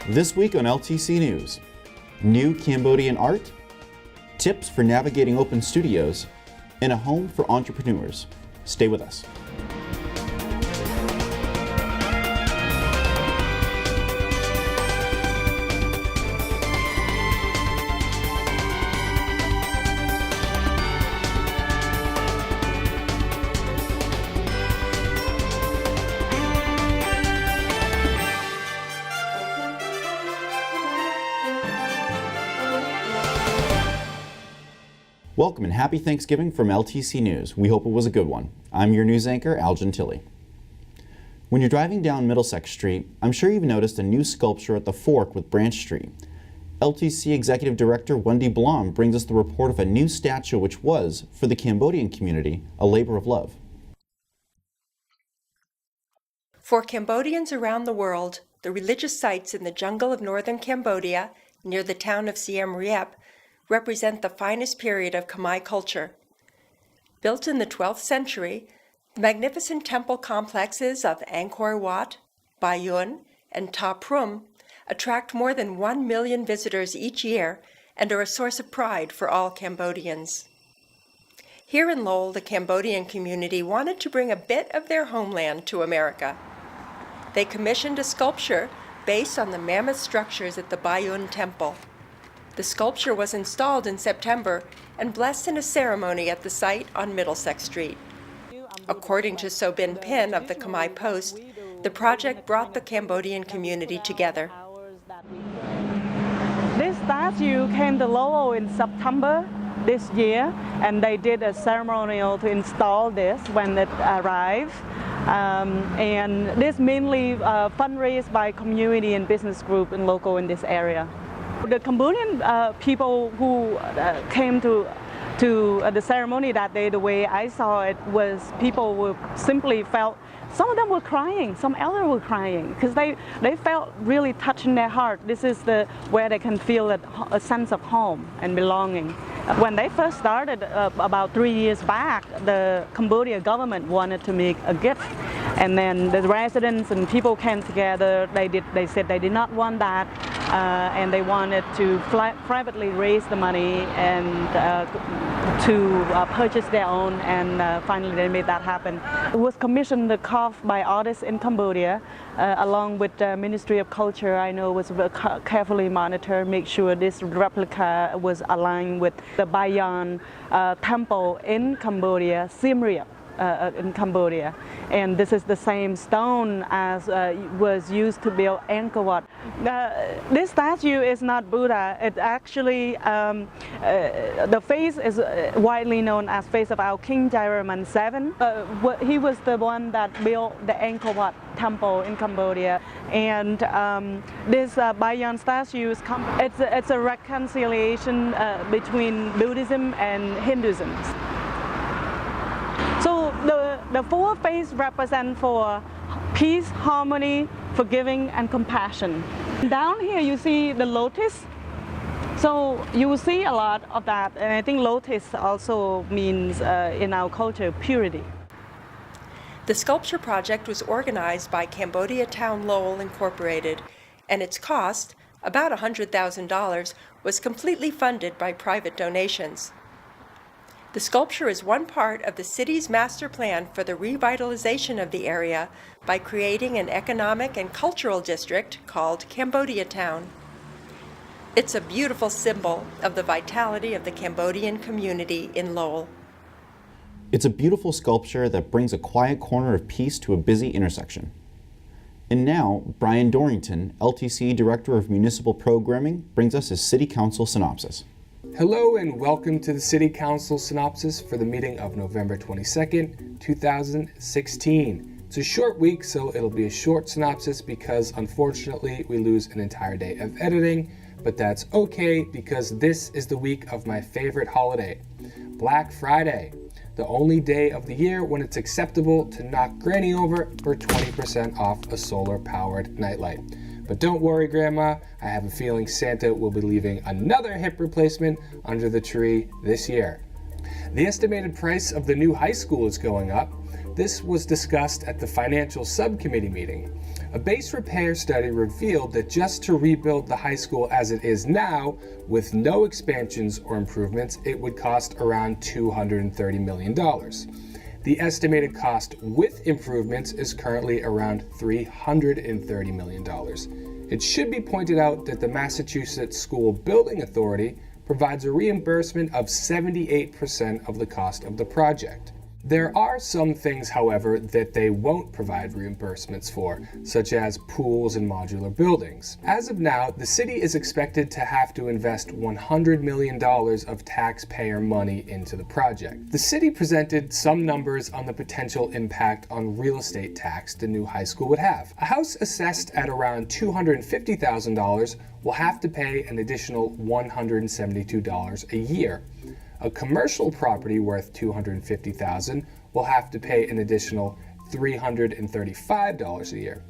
This week on LTC News, new Cambodian art, tips for navigating open studios, and a home for entrepreneurs. Stay with us. Welcome and happy Thanksgiving from LTC News. We hope it was a good one. I'm your news anchor, Al Gentili. When you're driving down Middlesex Street, I'm sure you've noticed a new sculpture at the fork with Branch Street. LTC Executive Director Wendy Blom brings us the report of a new statue which was, for the Cambodian community, a labor of love. For Cambodians around the world, the religious sites in the jungle of northern Cambodia, near the town of Siem Reap, represent the finest period of Khmer culture. Built in the 12th century, the magnificent temple complexes of Angkor Wat, Bayun, and Ta Prohm attract more than 1 million visitors each year and are a source of pride for all Cambodians. Here in Lowell, the Cambodian community wanted to bring a bit of their homeland to America. They commissioned a sculpture based on the mammoth structures at the Bayun Temple. The sculpture was installed in September and blessed in a ceremony at the site on Middlesex Street. According to So Bin Pin of the Khmer Post, the project brought the Cambodian community together. This statue came to Lowell in September this year, and they did a ceremonial to install this when it arrived. And this mainly fundraised by community and business group and local in this area. The Cambodian people who came to the ceremony that day, the way I saw it was people were simply felt, some of them were crying, some others were crying, because they felt really touched in their heart. This is where they can feel a sense of home and belonging. When they first started about 3 years back, the Cambodian government wanted to make a gift, and then the residents and people came together. They said they did not want that, and they wanted to privately raise the money and to purchase their own, and finally they made that happen. It was commissioned carved by artists in Cambodia, along with the Ministry of Culture. I know was carefully monitored, make sure this replica was aligned with the Bayan temple in Cambodia, Siem Reap. In Cambodia, and this is the same stone as was used to build Angkor Wat. This statue is not Buddha. It actually, the face is widely known as face of our King Jayavarman VII. He was the one that built the Angkor Wat temple in Cambodia, and this Bayan statue is it's a reconciliation between Buddhism and Hinduism. So the four faces represent for peace, harmony, forgiving, and compassion. Down here you see the lotus. So you will see a lot of that, and I think lotus also means in our culture purity. The sculpture project was organized by Cambodia Town Lowell Incorporated, and its cost, about $100,000, was completely funded by private donations. The sculpture is one part of the city's master plan for the revitalization of the area by creating an economic and cultural district called Cambodia Town. It's a beautiful symbol of the vitality of the Cambodian community in Lowell. It's a beautiful sculpture that brings a quiet corner of peace to a busy intersection. And now, Brian Dorrington, LTC Director of Municipal Programming, brings us his City Council synopsis. Hello and welcome to the City Council synopsis for the meeting of November 22nd, 2016. It's a short week, so it'll be a short synopsis because unfortunately we lose an entire day of editing, but that's okay because this is the week of my favorite holiday, Black Friday, the only day of the year when it's acceptable to knock Granny over for 20% off a solar-powered nightlight. But don't worry, Grandma, I have a feeling Santa will be leaving another hip replacement under the tree this year. The estimated price of the new high school is going up. This was discussed at the Financial Subcommittee meeting. A base repair study revealed that just to rebuild the high school as it is now, with no expansions or improvements, it would cost around $230 million. The estimated cost with improvements is currently around $330 million. It should be pointed out that the Massachusetts School Building Authority provides a reimbursement of 78% of the cost of the project. There are some things, however, that they won't provide reimbursements for, such as pools and modular buildings. As of now, the city is expected to have to invest $100 million of taxpayer money into the project. The city presented some numbers on the potential impact on real estate tax the new high school would have. A house assessed at around $250,000 will have to pay an additional $172 a year. A commercial property worth $250,000 will have to pay an additional $335 a year.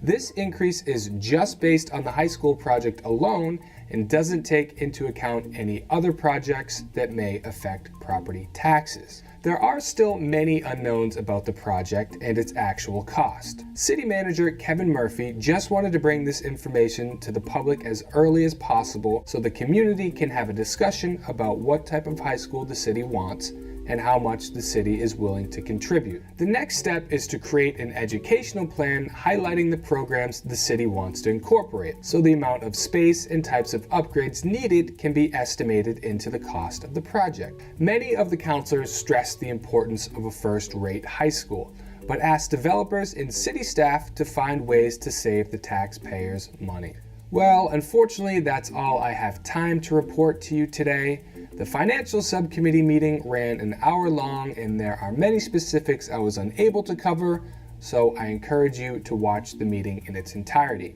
This increase is just based on the high school project alone and doesn't take into account any other projects that may affect property taxes. There are still many unknowns about the project and its actual cost. City Manager Kevin Murphy just wanted to bring this information to the public as early as possible so the community can have a discussion about what type of high school the city wants and how much the city is willing to contribute. The next step is to create an educational plan highlighting the programs the city wants to incorporate, so the amount of space and types of upgrades needed can be estimated into the cost of the project. Many of the councilors stressed the importance of a first-rate high school, but asked developers and city staff to find ways to save the taxpayers money. Well, unfortunately, that's all I have time to report to you today. The Financial Subcommittee meeting ran an hour long and there are many specifics I was unable to cover, so I encourage you to watch the meeting in its entirety.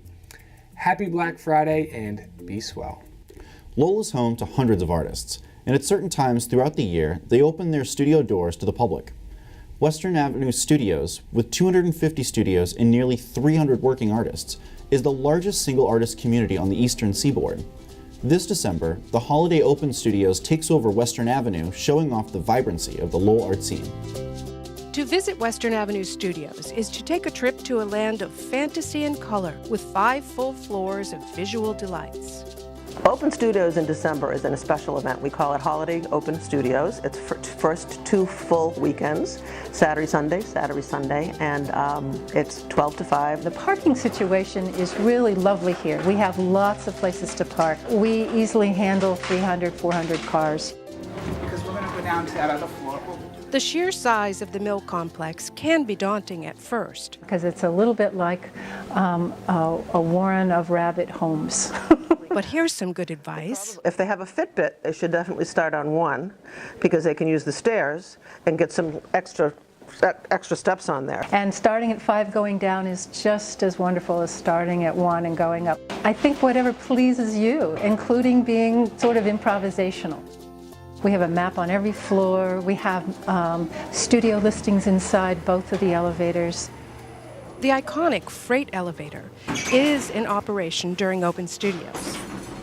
Happy Black Friday and be swell. Lowell is home to hundreds of artists, and at certain times throughout the year, they open their studio doors to the public. Western Ave Studios, with 250 studios and nearly 300 working artists, is the largest single artist community on the Eastern Seaboard. This December, the Holiday Open Studios takes over Western Avenue, showing off the vibrancy of the Lowell art scene. To visit Western Avenue Studios is to take a trip to a land of fantasy and color with 5 full floors of visual delights. Open Studios in December is in a special event. We call it Holiday Open Studios. It's first 2 full weekends, Saturday, Sunday, and it's 12 to 5. The parking situation is really lovely here. We have lots of places to park. We easily handle 300, 400 cars. Because we're going to go down to that other floor. The sheer size of the mill complex can be daunting at first. Because it's a little bit like a warren of rabbit homes. But here's some good advice. If they have a Fitbit, they should definitely start on 1 because they can use the stairs and get some extra steps on there. And starting at 5 going down is just as wonderful as starting at 1 and going up. I think whatever pleases you, including being sort of improvisational. We have a map on every floor. We have studio listings inside both of the elevators. The iconic freight elevator is in operation during Open Studios.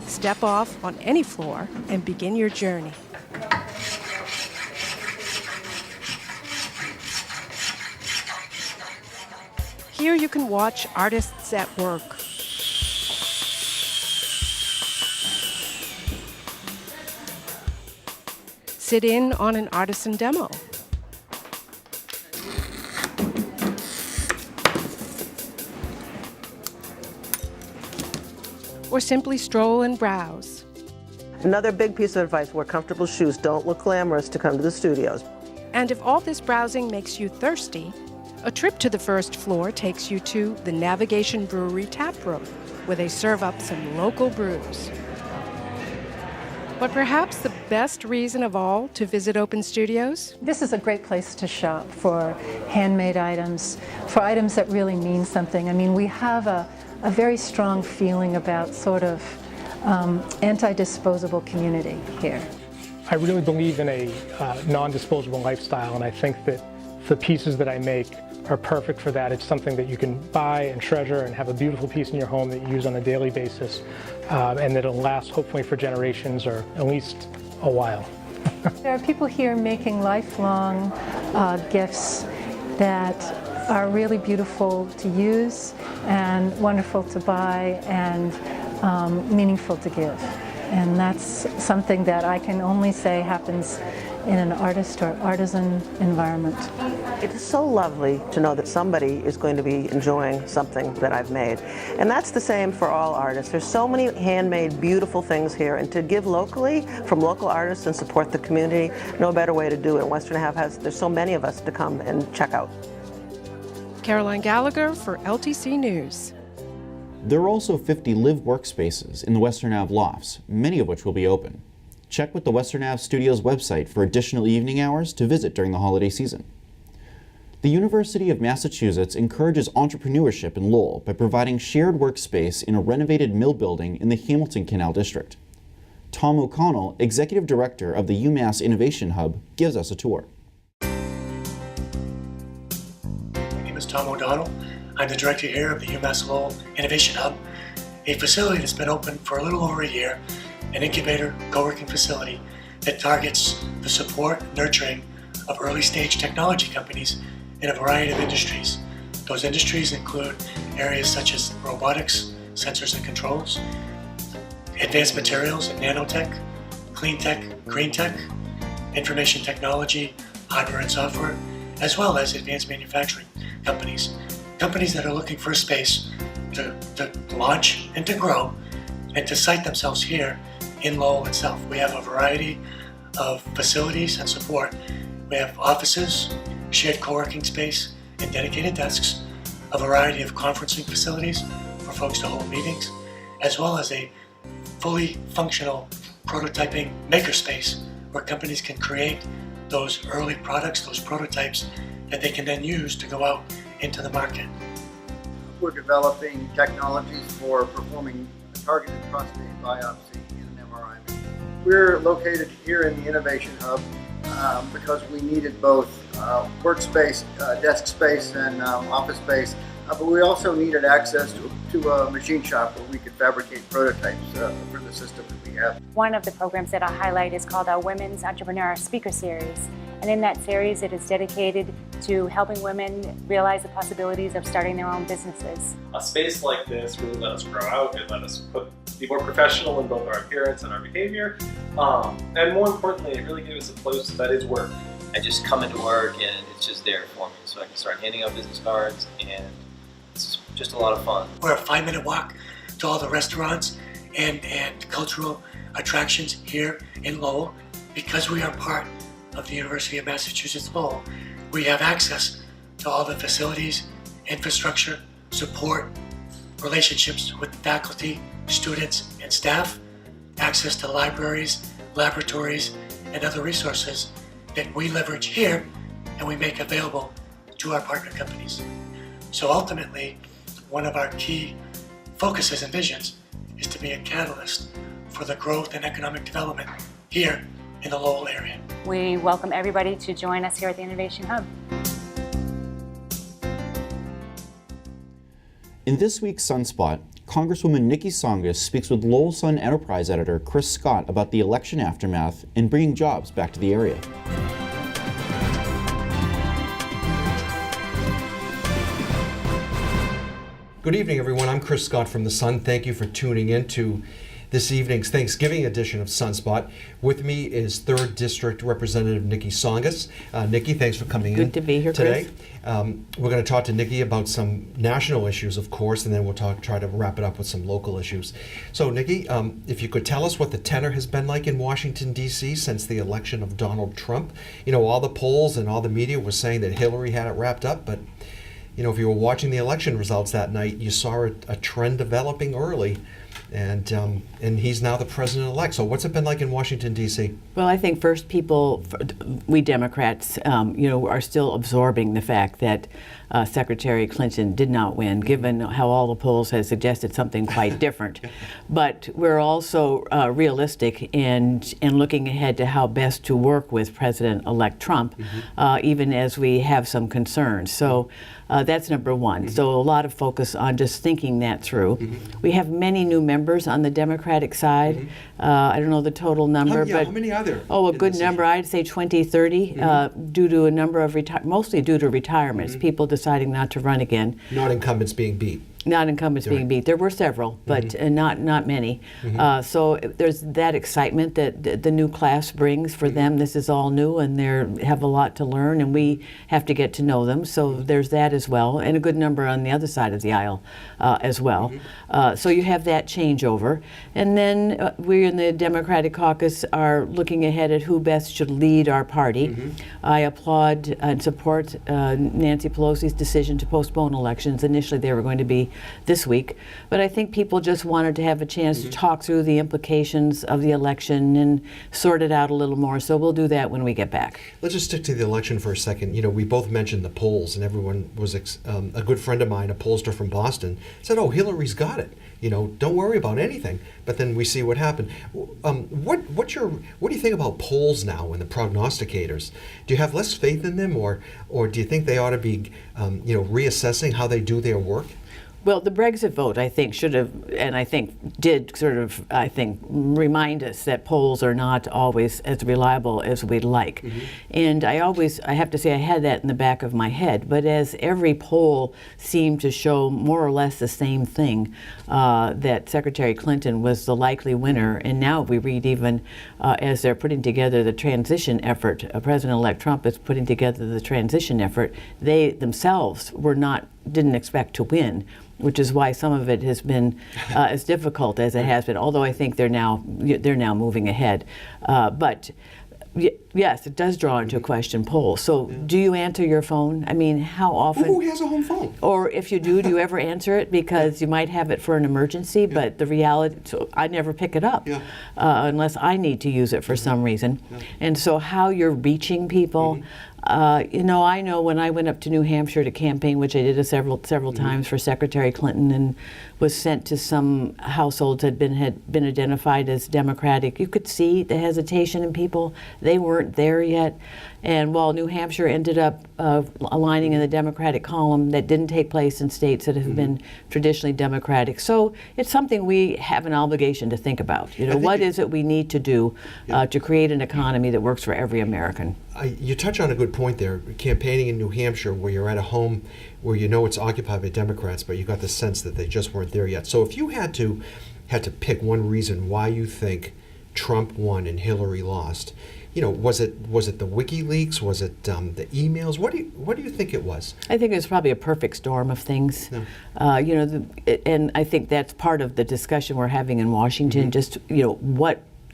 Step off on any floor and begin your journey. Here you can watch artists at work. Sit in on an artisan demo. Or simply stroll and browse. Another big piece of advice, wear comfortable shoes. Don't look glamorous to come to the studios. And if all this browsing makes you thirsty, a trip to the first floor takes you to the Navigation Brewery tap room, where they serve up some local brews. But perhaps the best reason of all to visit Open Studios? This is a great place to shop for handmade items, for items that really mean something. I mean, we have a very strong feeling about sort of anti-disposable community here. I really believe in a non-disposable lifestyle, and I think that the pieces that I make are perfect for that. It's something that you can buy and treasure and have a beautiful piece in your home that you use on a daily basis, and that it'll last hopefully for generations or at least a while. There are people here making lifelong gifts that are really beautiful to use and wonderful to buy and meaningful to give. And that's something that I can only say happens in an artist or artisan environment. It is so lovely to know that somebody is going to be enjoying something that I've made. And that's the same for all artists. There's so many handmade, beautiful things here, and to give locally from local artists and support the community, no better way to do it. Western Ave there's so many of us to come and check out. Caroline Gallagher for LTC News. There are also 50 live workspaces in the Western Ave lofts, many of which will be open. Check with the Western Ave Studios website for additional evening hours to visit during the holiday season. The University of Massachusetts encourages entrepreneurship in Lowell by providing shared workspace in a renovated mill building in the Hamilton Canal District. Tom O'Connell, Executive Director of the UMass Innovation Hub, gives us a tour. My name is Tom O'Donnell. I'm the director here of the UMass Lowell Innovation Hub, a facility that's been open for a little over a year, an incubator co-working facility that targets the support and nurturing of early stage technology companies in a variety of industries. Those industries include areas such as robotics, sensors and controls, advanced materials and nanotech, clean tech, green tech, information technology, hardware and software, as well as advanced manufacturing companies. Companies that are looking for a space to launch and to grow and to site themselves here in Lowell itself. We have a variety of facilities and support. We have offices, shared co-working space, and dedicated desks, a variety of conferencing facilities for folks to hold meetings, as well as a fully functional prototyping makerspace where companies can create those early products, those prototypes that they can then use to go out into the market. We're developing technologies for performing a targeted prostate biopsy in an MRI. We're located here in the Innovation Hub because we needed both workspace, desk space, and office space, but we also needed access to a machine shop where we could fabricate prototypes for the system that we have. One of the programs that I'll highlight is called our Women's Entrepreneur Speaker Series. And in that series, it is dedicated to helping women realize the possibilities of starting their own businesses. A space like this really let us grow out and let us be more professional in both our appearance and our behavior. And more importantly, it really gave us a place that is work. I just come into work and it's just there for me. So I can start handing out business cards and it's just a lot of fun. We're a 5-minute walk to all the restaurants and cultural attractions here in Lowell. Because we are part of the University of Massachusetts Lowell, we have access to all the facilities, infrastructure, support, relationships with faculty, students, and staff, access to libraries, laboratories, and other resources that we leverage here and we make available to our partner companies. So ultimately, one of our key focuses and visions is to be a catalyst for the growth and economic development here in the Lowell area. We welcome everybody to join us here at the Innovation Hub. In this week's Sunspot, Congresswoman Niki Tsongas speaks with Lowell Sun Enterprise editor Chris Scott about the election aftermath and bringing jobs back to the area. Good evening, everyone. I'm Chris Scott from The Sun. Thank you for tuning in to this evening's Thanksgiving edition of Sunspot. With me is 3rd District Representative Niki Tsongas. Niki, thanks for coming in Good to be here, today. Chris. We're going to talk to Niki about some national issues, of course, and then we'll try to wrap it up with some local issues. So, Niki, if you could tell us what the tenor has been like in Washington, D.C. since the election of Donald Trump. You know, all the polls and all the media were saying that Hillary had it wrapped up, but you know, if you were watching the election results that night, you saw a trend developing early. And he's now the president-elect. So what's it been like in Washington, D.C.? Well, I think first we Democrats, are still absorbing the fact that Secretary Clinton did not win, given how all the polls have suggested something quite different. But we're also realistic and looking ahead to how best to work with President-elect Trump, even as we have some concerns. So that's number one. So a lot of focus on just thinking that through. We have many new new members on the Democratic side. I don't know the total number, but how many are there? Oh, a good number. I'd say 20, 30, due to a number of mostly due to retirements, people deciding not to run again. Not incumbents being beat. Not incumbents being beat. There were several, but not many. So there's that excitement that the new class brings for them. This is all new, and they have a lot to learn, and we have to get to know them. So there's that as well, and a good number on the other side of the aisle as well. So you have that changeover. And then we in the Democratic caucus are looking ahead at who best should lead our party. I applaud and support Nancy Pelosi's decision to postpone elections. Initially, they were going to be this week, but I think people just wanted to have a chance to talk through the implications of the election and sort it out a little more. So we'll do that when we get back. Let's just stick to the election for a second. You know, we both mentioned the polls, and everyone was a good friend of mine, a pollster from Boston, said, "Oh, Hillary's got it. You know, don't worry about anything." But then we see what happened. What do you think about polls now and the prognosticators? Do you have less faith in them, or do you think they ought to be, reassessing how they do their work? Well, the Brexit vote, I think, should have, and I think did sort of, remind us that polls are not always as reliable as we'd like. And I have to say, I had that in the back of my head, but as every poll seemed to show more or less the same thing, that Secretary Clinton was the likely winner, and now we read even as they're putting together the transition effort, President-elect Trump is putting together the transition effort, they themselves didn't expect to win, which is why some of it has been as difficult as it has been. Although I think they're now moving ahead, but yes, it does draw into question polls. So, do you answer your phone? I mean, how often? Who has a home phone? Or if you do you ever answer it? Because you might have it for an emergency, but the reality, so I never pick it up unless I need to use it for some reason. And so, how you're reaching people. I know when I went up to New Hampshire to campaign, which I did several times for Secretary Clinton, and was sent to some households that had been identified as Democratic, you could see the hesitation in people. They weren't there yet. And while New Hampshire ended up aligning in the Democratic column, that didn't take place in states that have been traditionally Democratic. So it's something we have an obligation to think about. What is it we need to do to create an economy that works for every American? You touch on a good point there. Campaigning in New Hampshire, where you're at a home where you know it's occupied by Democrats, but you got the sense that they just weren't there yet. So if you had to pick one reason why you think Trump won and Hillary lost, was it the WikiLeaks? Was it the emails? What do you think it was? I think it was probably a perfect storm of things. And I think that's part of the discussion we're having in Washington. Just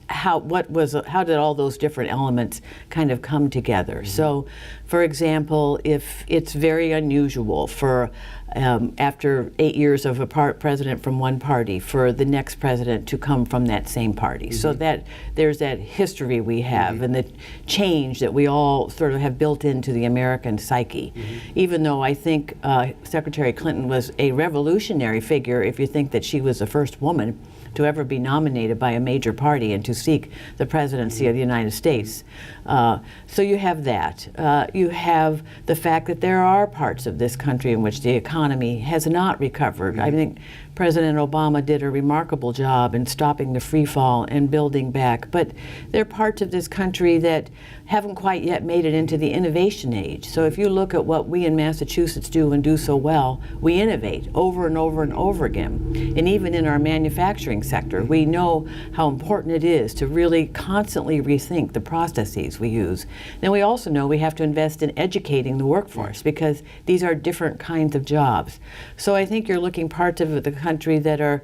how did all those different elements kind of come together? So, for example, if it's very unusual for after 8 years of a president from one party, for the next president to come from that same party. So that there's that history we have and the change that we all sort of have built into the American psyche. Even though I think Secretary Clinton was a revolutionary figure, if you think that she was the first woman to ever be nominated by a major party and to seek the presidency of the United States. So you have that. You have the fact that there are parts of this country in which the economy has not recovered. I think President Obama did a remarkable job in stopping the free fall and building back. But there are parts of this country that haven't quite yet made it into the innovation age. So if you look at what we in Massachusetts do and do so well, we innovate over and over and over again. And even in our manufacturing sector, we know how important it is to really constantly rethink the processes we use. Then we also know we have to invest in educating the workforce because these are different kinds of jobs. So I think you're looking parts of the country that are,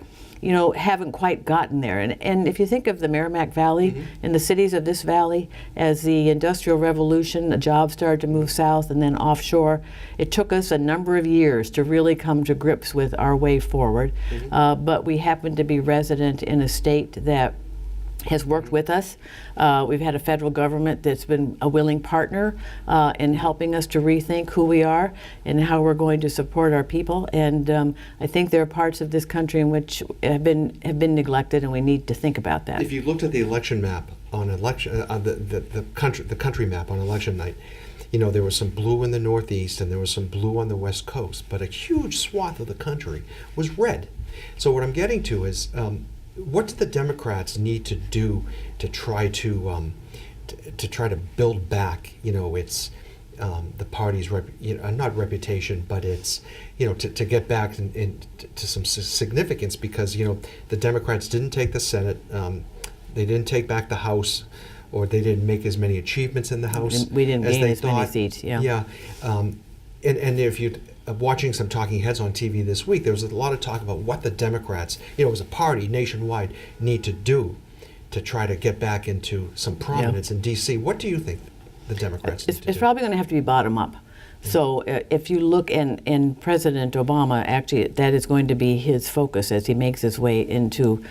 haven't quite gotten there. And if you think of the Merrimack Valley and the cities of this valley, as the Industrial Revolution, the jobs started to move south and then offshore, it took us a number of years to really come to grips with our way forward. But we happen to be resident in a state that has worked with us. We've had a federal government that's been a willing partner in helping us to rethink who we are and how we're going to support our people. And I think there are parts of this country in which have been neglected, and we need to think about that. If you looked at the election map on the country map on election night, there was some blue in the Northeast and there was some blue on the West Coast, but a huge swath of the country was red. So what I'm getting to is, what do the Democrats need to do to try to build back, its the party's not reputation, but its to get back to some significance, because the Democrats didn't take the Senate, they didn't take back the House, or they didn't make as many achievements in the House. We didn't as gain they as thought. many seats. Yeah. Yeah, and if you watching some talking heads on TV this week, there was a lot of talk about what the Democrats, as a party nationwide, need to do to try to get back into some prominence in D.C. What do you think the Democrats need to do? It's probably going to have to be bottom up. So if you look, and President Obama, actually, that is going to be his focus as he makes his way into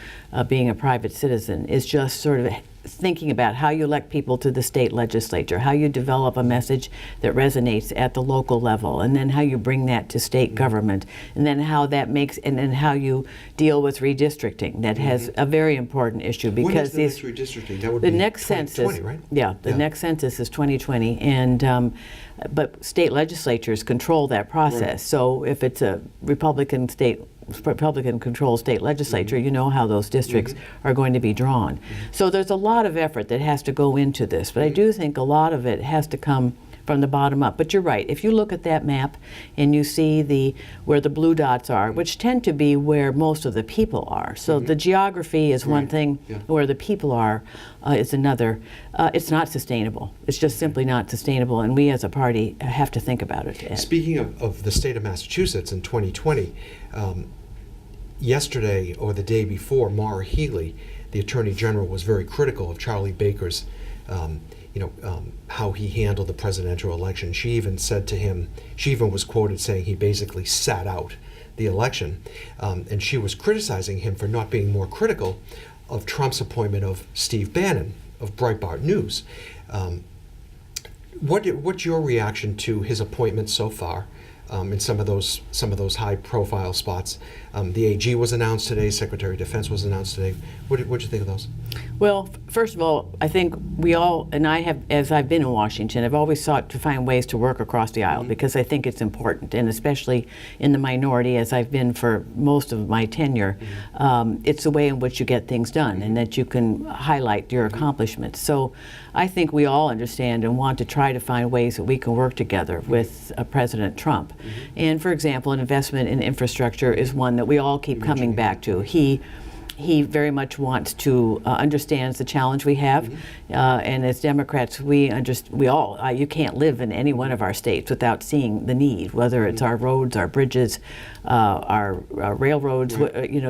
being a private citizen, is just sort of thinking about how you elect people to the state legislature, how you develop a message that resonates at the local level, and then how you bring that to state government, and then how that makes, and then how you deal with redistricting. That has a very important issue, because when is the next redistricting? That would the be next 2020, census, right? Yeah, the next census is 2020, and but state legislatures control that process. Right. So if it's a Republican-controlled state legislature, you know how those districts are going to be drawn. So there's a lot of effort that has to go into this, but I do think a lot of it has to come from the bottom up. But you're right. If you look at that map and you see where the blue dots are, which tend to be where most of the people are. So the geography is one thing, where the people are is another. It's not sustainable. It's just simply not sustainable, and we as a party have to think about it. Speaking of the state of Massachusetts in 2020, yesterday or the day before, Maura Healey, the Attorney General, was very critical of Charlie Baker's how he handled the presidential election. She even said to him, she even was quoted saying he basically sat out the election. And she was criticizing him for not being more critical of Trump's appointment of Steve Bannon of Breitbart News. What's your reaction to his appointment so far? In some of those high-profile spots, the AG was announced today. Secretary of Defense was announced today. What do you think of those? Well, first of all, I think we all, and I have, as I've been in Washington, I've always sought to find ways to work across the aisle, because I think it's important, and especially in the minority, as I've been for most of my tenure, it's the way in which you get things done, and that you can highlight your accomplishments. So I think we all understand and want to try to find ways that we can work together with President Trump. And for example, an investment in infrastructure is one that we all keep coming back to. He very much wants to understands the challenge we have, and as Democrats, we all you can't live in any one of our states without seeing the need, whether it's our roads, our bridges, our railroads,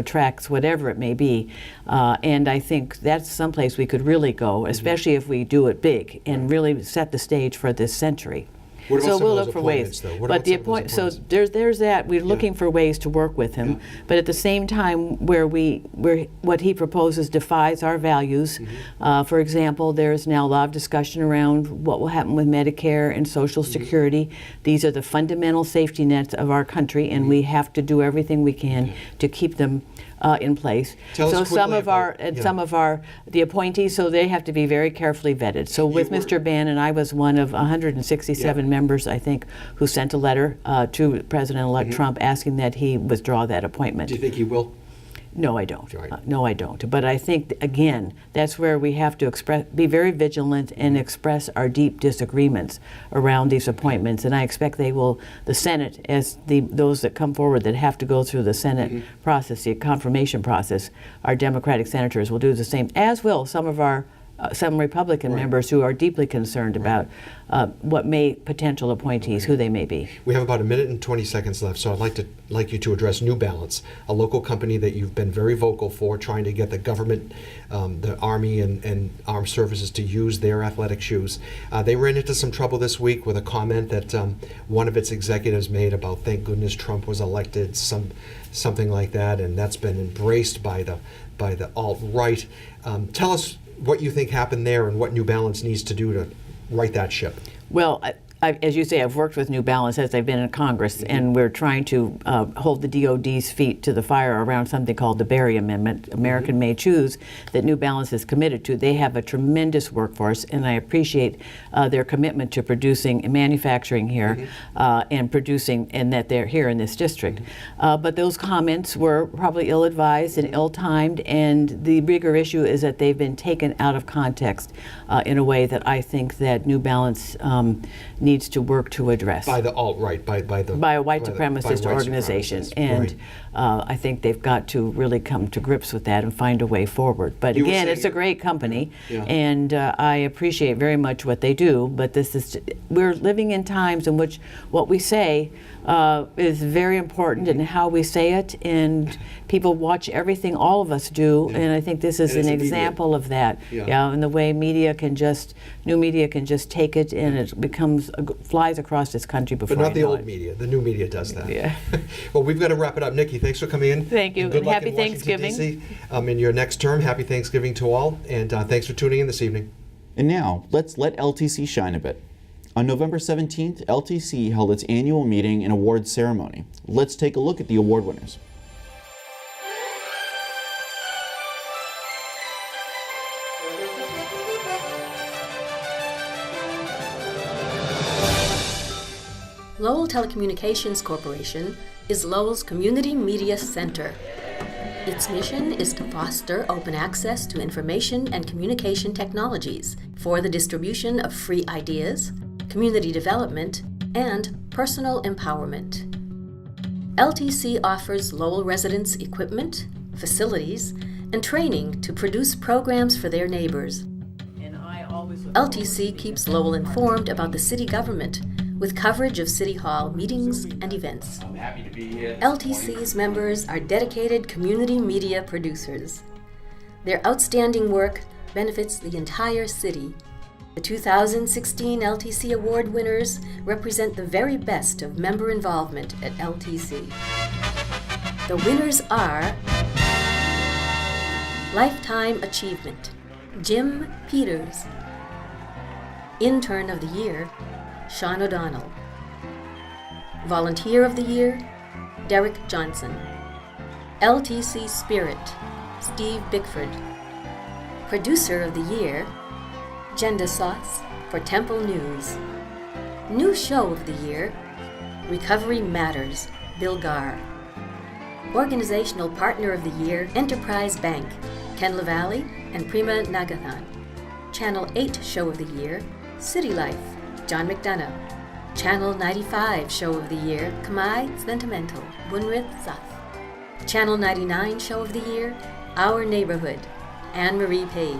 tracks, whatever it may be. And I think that's someplace we could really go, especially if we do it big and really set the stage for this century. So we'll look for ways. But there's that. We're looking for ways to work with him. But at the same time, where what he proposes defies our values. For example, there's now a lot of discussion around what will happen with Medicare and Social Security. These are the fundamental safety nets of our country, and we have to do everything we can to keep them in place. So some of the appointees, so they have to be very carefully vetted. So with Mr. Bannon, I was one of 167 members, I think, who sent a letter to President-elect Trump asking that he withdraw that appointment. Do you think he will? No, I don't. No, I don't. But I think, again, that's where we have to be very vigilant and express our deep disagreements around these appointments. And I expect the Senate, as those that come forward that have to go through the Senate process, the confirmation process, our Democratic senators will do the same, as will some Republican members who are deeply concerned about what potential appointees, who they may be. We have about a minute and 20 seconds left, so I'd like you to address New Balance, a local company that you've been very vocal for, trying to get the government, the Army and Armed Services to use their athletic shoes. They ran into some trouble this week with a comment that one of its executives made about, thank goodness Trump was elected, something like that, and that's been embraced by the alt-right. Tell us what you think happened there and what New Balance needs to do to right that ship. Well, as you say, I've worked with New Balance as I've been in Congress, and we're trying to hold the DoD's feet to the fire around something called the Berry Amendment, American May Choose, that New Balance is committed to. They have a tremendous workforce, and I appreciate their commitment to producing and manufacturing here and producing, and that they're here in this district. But those comments were probably ill-advised and ill-timed, and the bigger issue is that they've been taken out of context in a way that I think that New Balance needs to work to address. By the alt-right, by a white supremacist organization. And I think they've got to really come to grips with that and find a way forward. But again, it's a great company, and I appreciate very much what they do, but we're living in times in which what we say is very important, and how we say it, and people watch everything all of us do, and I think this is an example of that. And the way new media can just take it, and it flies across this country before But not the you know old it. media. The new media does that. Yeah. Well, we've got to wrap it up. Nikki, thanks for coming in. Thank you, and good and luck happy in Washington, Thanksgiving. DC. In your next term, happy Thanksgiving to all, and thanks for tuning in this evening. And now, let's let LTC shine a bit. On November 17th, LTC held its annual meeting and awards ceremony. Let's take a look at the award winners. Lowell Telecommunications Corporation is Lowell's community media center. Its mission is to foster open access to information and communication technologies for the distribution of free ideas, community development, and personal empowerment. LTC offers Lowell residents equipment, facilities, and training to produce programs for their neighbors. LTC keeps Lowell informed about the city government with coverage of City Hall meetings and events. LTC's members are dedicated community media producers. Their outstanding work benefits the entire city. The 2016 LTC Award winners represent the very best of member involvement at LTC. The winners are Lifetime Achievement, Jim Peters. Intern of the Year, Sean O'Donnell. Volunteer of the Year, Derek Johnson. LTC Spirit, Steve Bickford. Producer of the Year, Jenda Sauce for Temple News. New Show of the Year, Recovery Matters, Bill Garr. Organizational Partner of the Year, Enterprise Bank, Ken LaValle and Prima Nagathan. Channel 8 Show of the Year, City Life, John McDonough. Channel 95 Show of the Year, Kamai Sentimental, Bunrith Sath. Channel 99 Show of the Year, Our Neighborhood, Anne-Marie Page.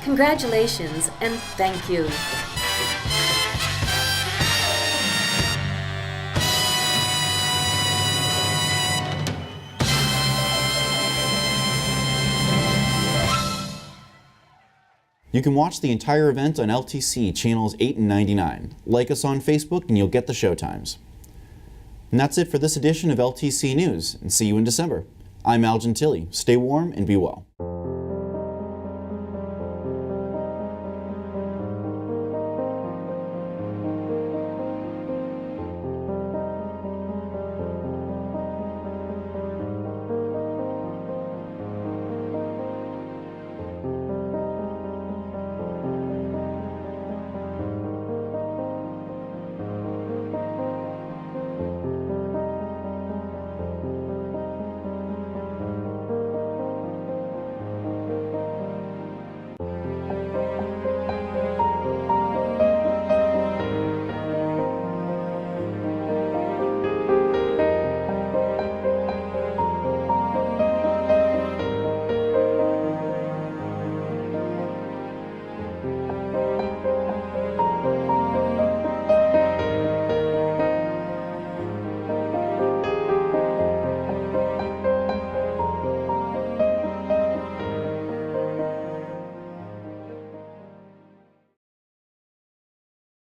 Congratulations and thank you. You can watch the entire event on LTC channels 8 and 99. Like us on Facebook and you'll get the showtimes. And that's it for this edition of LTC News, and see you in December. I'm Al Gentili. Stay warm and be well.